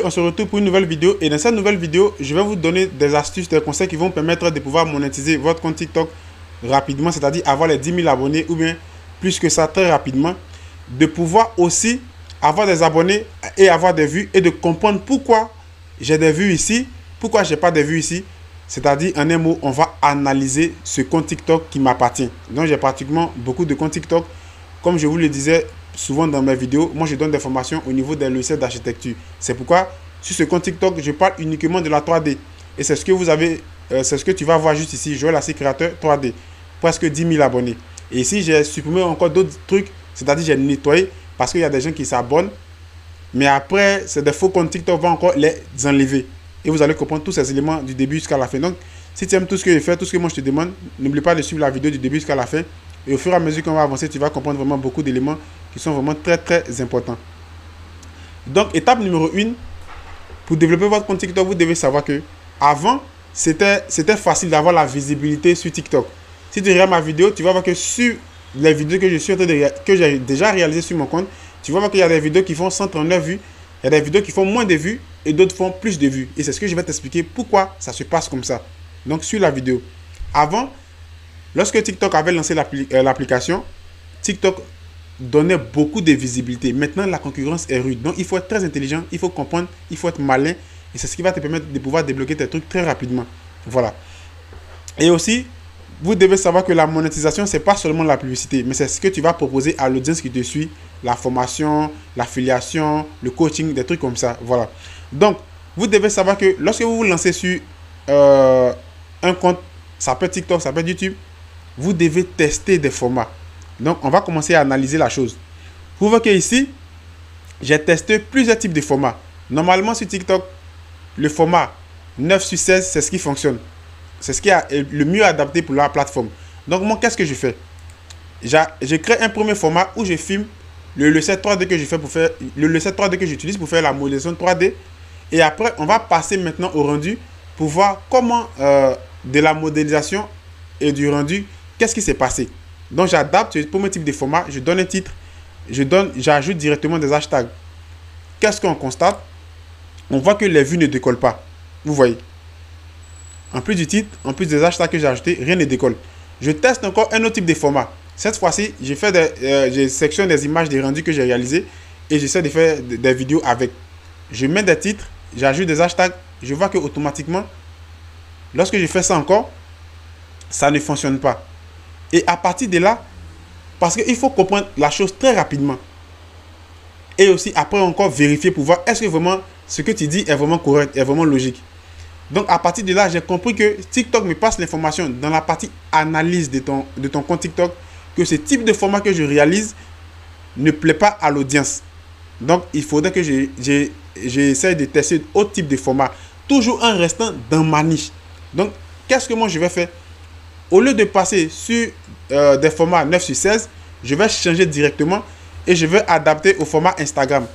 On se retrouve pour une nouvelle vidéo et dans cette nouvelle vidéo, je vais vous donner des astuces, des conseils qui vont permettre de pouvoir monétiser votre compte TikTok rapidement, c'est-à-dire avoir les 10 000 abonnés ou bien plus que ça très rapidement, de pouvoir aussi avoir des abonnés et avoir des vues et de comprendre pourquoi j'ai des vues ici, pourquoi j'ai pas des vues ici. C'est-à-dire, en un mot, on va analyser ce compte TikTok qui m'appartient. Donc, j'ai pratiquement beaucoup de comptes TikTok. Comme je vous le disais souvent dans mes vidéos, moi, je donne des formations au niveau des logiciels d'architecture. C'est pourquoi, sur ce compte TikTok, je parle uniquement de la 3D. Et c'est ce que vous avez, c'est ce que tu vas voir juste ici. Joël Assis Créateur 3D. Presque 10 000 abonnés. Et ici, j'ai supprimé encore d'autres trucs. C'est-à-dire, j'ai nettoyé parce qu'il y a des gens qui s'abonnent. Mais après, c'est des faux comptes TikTok, va encore les enlever. Et vous allez comprendre tous ces éléments du début jusqu'à la fin. Donc, si tu aimes tout ce que je fais, tout ce que moi je te demande, n'oublie pas de suivre la vidéo du début jusqu'à la fin. Et au fur et à mesure qu'on va avancer, tu vas comprendre vraiment beaucoup d'éléments qui sont vraiment très très importants. Donc, étape numéro 1, pour développer votre compte TikTok, vous devez savoir que avant, c'était facile d'avoir la visibilité sur TikTok. Si tu regardes ma vidéo, tu vas voir que sur les vidéos que j'ai déjà réalisées sur mon compte, tu vas voir qu'il y a des vidéos qui font 139 vues. Il y a des vidéos qui font moins de vues et d'autres font plus de vues. Et c'est ce que je vais t'expliquer pourquoi ça se passe comme ça. Donc, sur la vidéo. Avant, lorsque TikTok avait lancé l'application, TikTok donnait beaucoup de visibilité. Maintenant, la concurrence est rude. Donc, il faut être très intelligent, il faut comprendre, il faut être malin. Et c'est ce qui va te permettre de pouvoir débloquer tes trucs très rapidement. Voilà. Et aussi, vous devez savoir que la monétisation, ce n'est pas seulement la publicité, mais c'est ce que tu vas proposer à l'audience qui te suit, la formation, l'affiliation, le coaching, des trucs comme ça. Voilà. Donc, vous devez savoir que lorsque vous vous lancez sur un compte, ça peut être TikTok, ça peut être YouTube, vous devez tester des formats. Donc, on va commencer à analyser la chose. Vous voyez qu'ici, j'ai testé plusieurs types de formats. Normalement, sur TikTok, le format 9/16, c'est ce qui fonctionne. C'est ce qui est le mieux adapté pour la plateforme. Donc, moi, qu'est-ce que je fais? Je crée un premier format où je filme le logiciel 3D que je fais pour faire le logiciel 3D que j'utilise pour faire la modélisation 3D. Et après, on va passer maintenant au rendu pour voir comment de la modélisation et du rendu, qu'est-ce qui s'est passé. Donc, j'adapte le premier type de format, je donne un titre, j'ajoute directement des hashtags. Qu'est-ce qu'on constate? On voit que les vues ne décollent pas. Vous voyez. En plus du titre, en plus des hashtags que j'ai ajoutés, rien ne décolle. Je teste encore un autre type de format. Cette fois-ci, je sélectionne des images des rendus que j'ai réalisés et j'essaie de faire des vidéos avec. Je mets des titres, j'ajoute des hashtags. Je vois que automatiquement, lorsque je fais ça encore, ça ne fonctionne pas. Et à partir de là, parce qu'il faut comprendre la chose très rapidement. Et aussi après encore vérifier pour voir est-ce que vraiment ce que tu dis est vraiment correct, est vraiment logique. Donc, à partir de là, j'ai compris que TikTok me passe l'information dans la partie analyse de ton compte TikTok que ce type de format que je réalise ne plaît pas à l'audience. Donc, il faudrait que j'essaie de tester d'autres types de formats, toujours en restant dans ma niche. Donc, qu'est-ce que moi je vais faire? Au lieu de passer sur des formats 9/16, je vais changer directement et je vais adapter au format Instagram.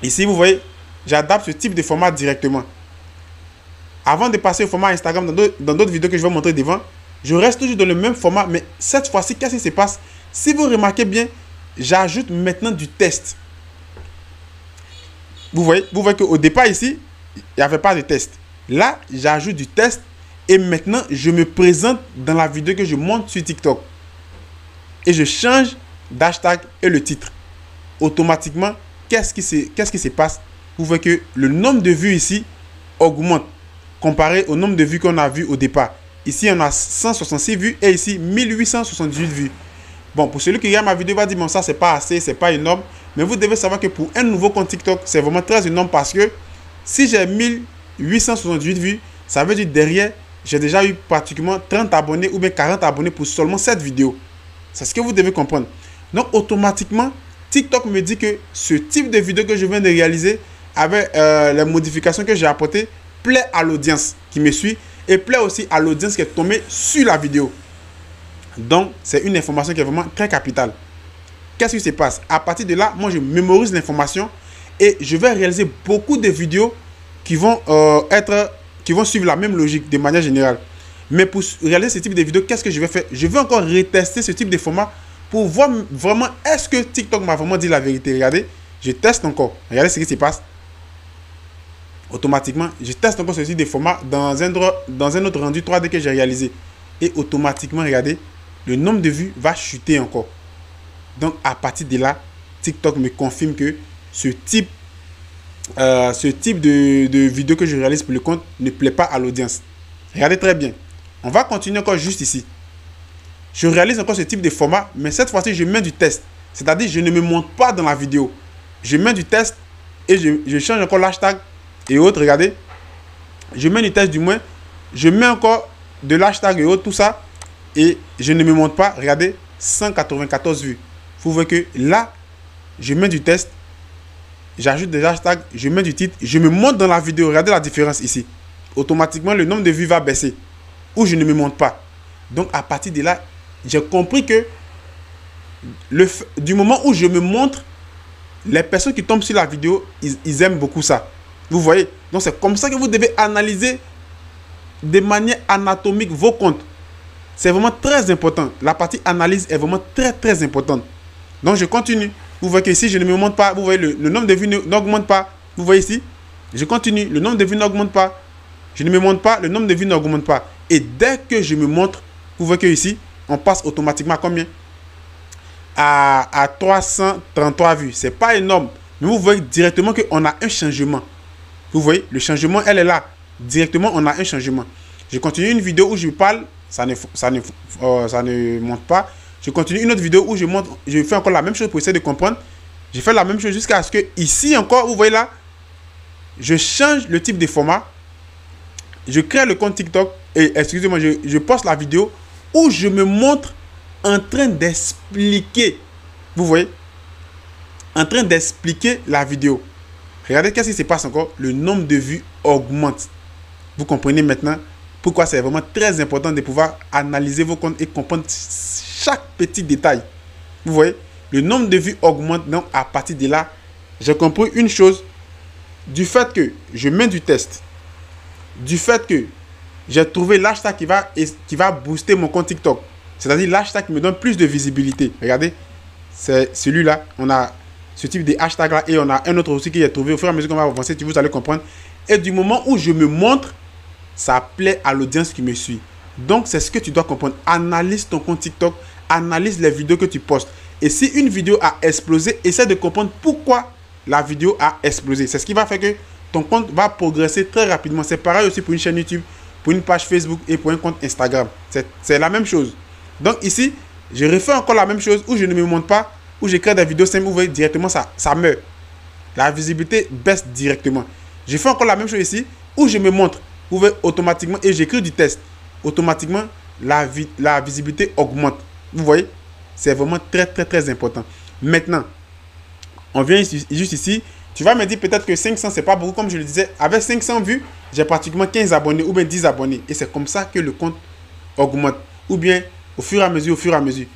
Ici, vous voyez, j'adapte ce type de format directement. Avant de passer au format Instagram, dans d'autres vidéos que je vais montrer devant, je reste toujours dans le même format, mais cette fois-ci, qu'est-ce qui se passe? Si vous remarquez bien, j'ajoute maintenant du test. Vous voyez qu'au départ ici, il n'y avait pas de test. Là, j'ajoute du test et maintenant, je me présente dans la vidéo que je monte sur TikTok. Et je change d'hashtag et le titre. Automatiquement, qu'est-ce qui se passe? Vous voyez que le nombre de vues ici augmente comparé au nombre de vues qu'on a vu au départ. Ici, on a 166 vues et ici, 1878 vues. Bon, pour celui qui regarde ma vidéo, va dire, bon, ça, c'est pas assez, c'est pas énorme. Mais vous devez savoir que pour un nouveau compte TikTok, c'est vraiment très énorme parce que si j'ai 1878 vues, ça veut dire derrière, j'ai déjà eu pratiquement 30 abonnés ou bien 40 abonnés pour seulement cette vidéo. C'est ce que vous devez comprendre. Donc, automatiquement, TikTok me dit que ce type de vidéo que je viens de réaliser avec les modifications que j'ai apportées plaît à l'audience qui me suit et plaît aussi à l'audience qui est tombée sur la vidéo. Donc, c'est une information qui est vraiment très capitale. Qu'est-ce qui se passe? À partir de là, moi, je mémorise l'information et je vais réaliser beaucoup de vidéos qui vont suivre la même logique de manière générale. Mais pour réaliser ce type de vidéo, qu'est-ce que je vais faire? Je vais encore retester ce type de format pour voir vraiment est-ce que TikTok m'a vraiment dit la vérité. Regardez, je teste encore. Regardez ce qui se passe. automatiquement, je teste encore ce type de format dans un autre rendu 3D que j'ai réalisé. Et automatiquement, regardez, le nombre de vues va chuter encore. Donc, à partir de là, TikTok me confirme que ce type de vidéo que je réalise pour le compte ne plaît pas à l'audience. Regardez très bien. On va continuer encore juste ici. Je réalise encore ce type de format, mais cette fois-ci, je mets du test. C'est-à-dire, je ne me montre pas dans la vidéo. Je mets du test et je change encore l'hashtag et autres. Regardez. Je mets du test du moins. Je mets encore de l'hashtag et autres, tout ça. Et je ne me montre pas. Regardez, 194 vues. Vous voyez que là, je mets du test. J'ajoute des hashtags. Je mets du titre. Je me montre dans la vidéo. Regardez la différence ici. Automatiquement, le nombre de vues va baisser. Ou je ne me montre pas. Donc, à partir de là, j'ai compris que du moment où je me montre, les personnes qui tombent sur la vidéo, ils aiment beaucoup ça. Vous voyez? Donc, c'est comme ça que vous devez analyser de manière anatomique vos comptes. C'est vraiment très important. La partie analyse est vraiment très importante. Donc, je continue. Vous voyez qu'ici, je ne me montre pas. Vous voyez, le nombre de vues n'augmente pas. Vous voyez ici? Je continue. Le nombre de vues n'augmente pas. Je ne me montre pas. Le nombre de vues n'augmente pas. Et dès que je me montre, vous voyez qu'ici, on passe automatiquement à combien? À 333 vues. C'est pas énorme. Mais vous voyez directement qu'on a un changement. Vous voyez, le changement, elle est là. Directement, on a un changement. Je continue une vidéo où je parle. Ça ne monte pas. Je continue une autre vidéo où je fais encore la même chose pour essayer de comprendre. Je fais la même chose jusqu'à ce que ici encore, vous voyez là, je change le type de format. Je crée le compte TikTok et excusez-moi, je poste la vidéo où je me montre en train d'expliquer. Vous voyez? En train d'expliquer la vidéo. Regardez qu'est-ce qui se passe encore. Le nombre de vues augmente. Vous comprenez maintenant pourquoi c'est vraiment très important de pouvoir analyser vos comptes et comprendre chaque petit détail. Vous voyez? Le nombre de vues augmente. Donc, à partir de là, j'ai compris une chose. Du fait que je mets du test, du fait que j'ai trouvé l'hashtag qui va booster mon compte TikTok. C'est-à-dire l'hashtag qui me donne plus de visibilité. Regardez, c'est celui-là. On a ce type de hashtag là et on a un autre aussi qui est trouvé. Au fur et à mesure qu'on va avancer, vous allez comprendre. Et du moment où je me montre, ça plaît à l'audience qui me suit. Donc, c'est ce que tu dois comprendre. Analyse ton compte TikTok. Analyse les vidéos que tu postes. Et si une vidéo a explosé, essaie de comprendre pourquoi la vidéo a explosé. C'est ce qui va faire que ton compte va progresser très rapidement. C'est pareil aussi pour une chaîne YouTube, pour une page Facebook et pour un compte Instagram. C'est la même chose. Donc ici, je refais encore la même chose où je ne me montre pas, où je crée des vidéos simples, vous voyez directement ça meurt. La visibilité baisse directement. Je fais encore la même chose ici où je me montre, vous voyez automatiquement et j'écris du test. Automatiquement, la visibilité augmente. Vous voyez, c'est vraiment très important. Maintenant, on vient juste ici. Tu vas me dire peut-être que 500, c'est pas beaucoup. Comme je le disais, avec 500 vues, j'ai pratiquement 15 abonnés ou bien 10 abonnés. Et c'est comme ça que le compte augmente. Ou bien au fur et à mesure.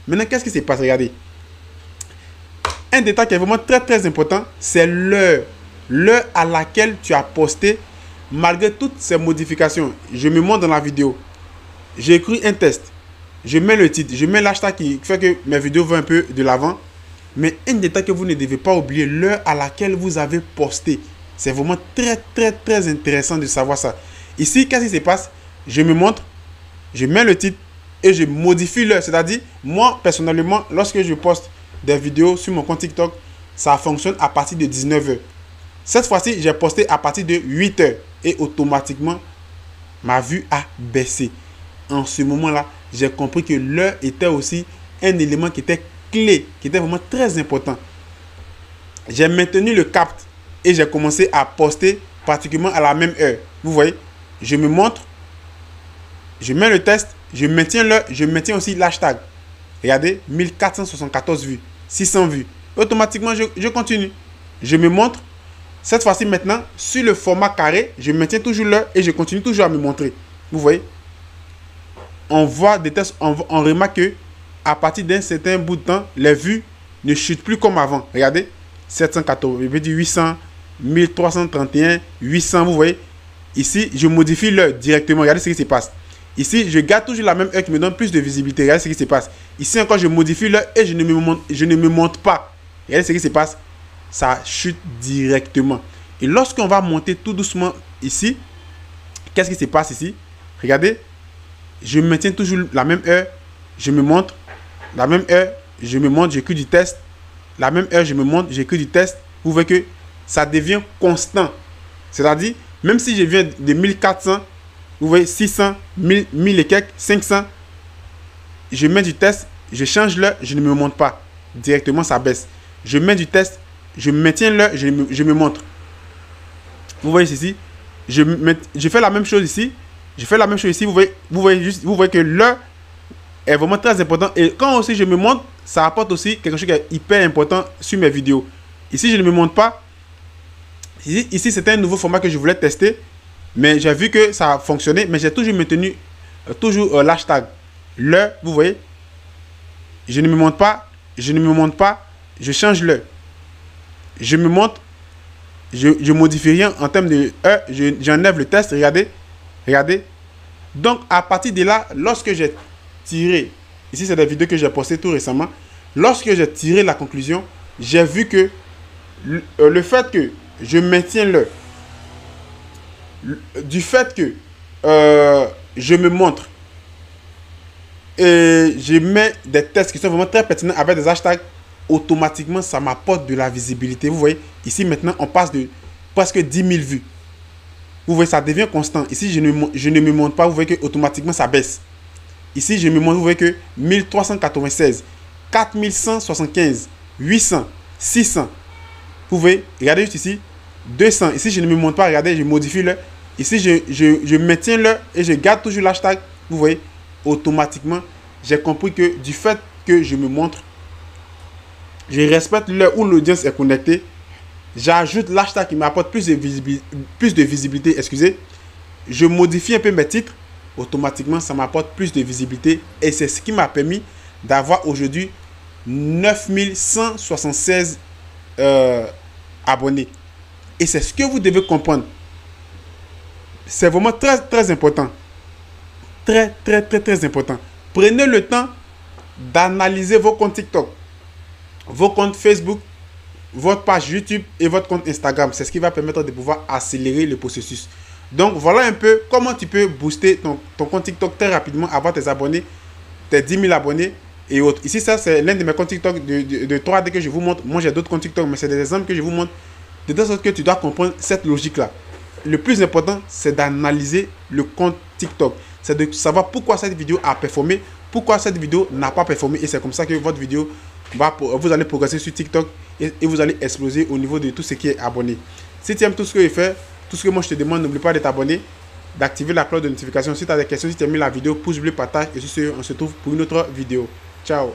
Maintenant, qu'est-ce qui se passe? Regardez. Un détail qui est vraiment très important, c'est l'heure. L'heure à laquelle tu as posté, malgré toutes ces modifications. Je me montre dans la vidéo. J'ai écrit un test. Je mets le titre. Je mets l'hashtag qui fait que mes vidéos vont un peu de l'avant. Mais un détail que vous ne devez pas oublier, l'heure à laquelle vous avez posté. C'est vraiment très intéressant de savoir ça. Ici, qu'est-ce qui se passe? Je me montre, je mets le titre et je modifie l'heure. C'est-à-dire, moi, personnellement, lorsque je poste des vidéos sur mon compte TikTok, ça fonctionne à partir de 19h. Cette fois-ci, j'ai posté à partir de 8h. Et automatiquement, ma vue a baissé. En ce moment-là, j'ai compris que l'heure était aussi un élément qui était clé, qui était vraiment très important. J'ai maintenu le cap et j'ai commencé à poster pratiquement à la même heure. Vous voyez, je me montre, je mets le test, je maintiens l'heure, je maintiens aussi l'hashtag. Regardez, 1474 vues, 600 vues. Automatiquement, je continue. Je me montre. Cette fois-ci maintenant, sur le format carré, je maintiens toujours l'heure et je continue toujours à me montrer. Vous voyez, on voit des tests, on remarque que à partir d'un certain bout de temps, les vues ne chutent plus comme avant. Regardez, 714, je veux dire 800, 1331, 800, vous voyez. Ici, je modifie l'heure directement. Regardez ce qui se passe. Ici, je garde toujours la même heure qui me donne plus de visibilité. Regardez ce qui se passe. Ici encore, je modifie l'heure et je ne me montre pas. Regardez ce qui se passe. Ça chute directement. Et lorsqu'on va monter tout doucement ici, qu'est-ce qui se passe ici? Regardez, je maintiens toujours la même heure, je me montre, la même heure, je me montre, j'écris du test, la même heure, je me montre, j'écris du test. Vous voyez que ça devient constant. C'est-à-dire, même si je viens de 1400, vous voyez 600, 1000 et quelques, 500, je mets du test, je change l'heure, je ne me montre pas. Directement, ça baisse. Je mets du test, je maintiens l'heure, je me montre. Vous voyez ici, je fais la même chose ici. Je fais la même chose ici. Vous voyez que l'heure est vraiment très important. Et quand aussi je me montre, ça apporte aussi quelque chose qui est hyper important sur mes vidéos. Ici, je ne me montre pas. Ici, c'était un nouveau format que je voulais tester. Mais j'ai vu que ça a fonctionné. Mais j'ai toujours maintenu l'hashtag. L'heure, vous voyez. Je ne me montre pas. Je ne me montre pas. Je change l'heure. Je me montre. Je modifie rien en termes de heure. J'enlève le test. Regardez. Regardez. Donc, à partir de là, lorsque j'ai tiré, ici c'est des vidéos que j'ai postées tout récemment, lorsque j'ai tiré la conclusion, j'ai vu que le fait que je maintiens du fait que je me montre et je mets des tests qui sont vraiment très pertinents avec des hashtags, automatiquement ça m'apporte de la visibilité. Vous voyez, ici maintenant on passe de presque 10 000 vues. Vous voyez, ça devient constant. Ici, je ne me montre pas. Vous voyez que automatiquement, ça baisse. Ici, je me montre. Vous voyez que 1396, 4175, 800, 600. Vous voyez, regardez juste ici. 200. Ici, je ne me montre pas. Regardez, je modifie le. Ici, je maintiens le et je garde toujours l'hashtag. Vous voyez, automatiquement, j'ai compris que du fait que je me montre, je respecte l'heure où l'audience est connectée. J'ajoute l'hashtag qui m'apporte plus de visibilité. Excusez. Je modifie un peu mes titres. Automatiquement, ça m'apporte plus de visibilité. Et c'est ce qui m'a permis d'avoir aujourd'hui 9176 abonnés. Et c'est ce que vous devez comprendre. C'est vraiment très, très important. Très, très, très, très important. Prenez le temps d'analyser vos comptes TikTok, vos comptes Facebook, votre page YouTube et votre compte Instagram. C'est ce qui va permettre de pouvoir accélérer le processus. Donc, voilà un peu comment tu peux booster ton compte TikTok très rapidement, avoir tes abonnés, tes 10 000 abonnés et autres. Ici, ça, c'est l'un de mes comptes TikTok de 3D que je vous montre. Moi, j'ai d'autres comptes TikTok, mais c'est des exemples que je vous montre. De telle sorte que tu dois comprendre cette logique-là. Le plus important, c'est d'analyser le compte TikTok. C'est de savoir pourquoi cette vidéo a performé, pourquoi cette vidéo n'a pas performé. Et c'est comme ça que votre vidéo vous allez progresser sur TikTok et vous allez exploser au niveau de tout ce qui est abonné. Si tu aimes tout ce que je fais, tout ce que moi je te demande, n'oublie pas de t'abonner, d'activer la cloche de notification. Si tu as des questions, si tu as aimé la vidéo, pouce bleu, partage. Et sur ce, on se retrouve pour une autre vidéo. Ciao.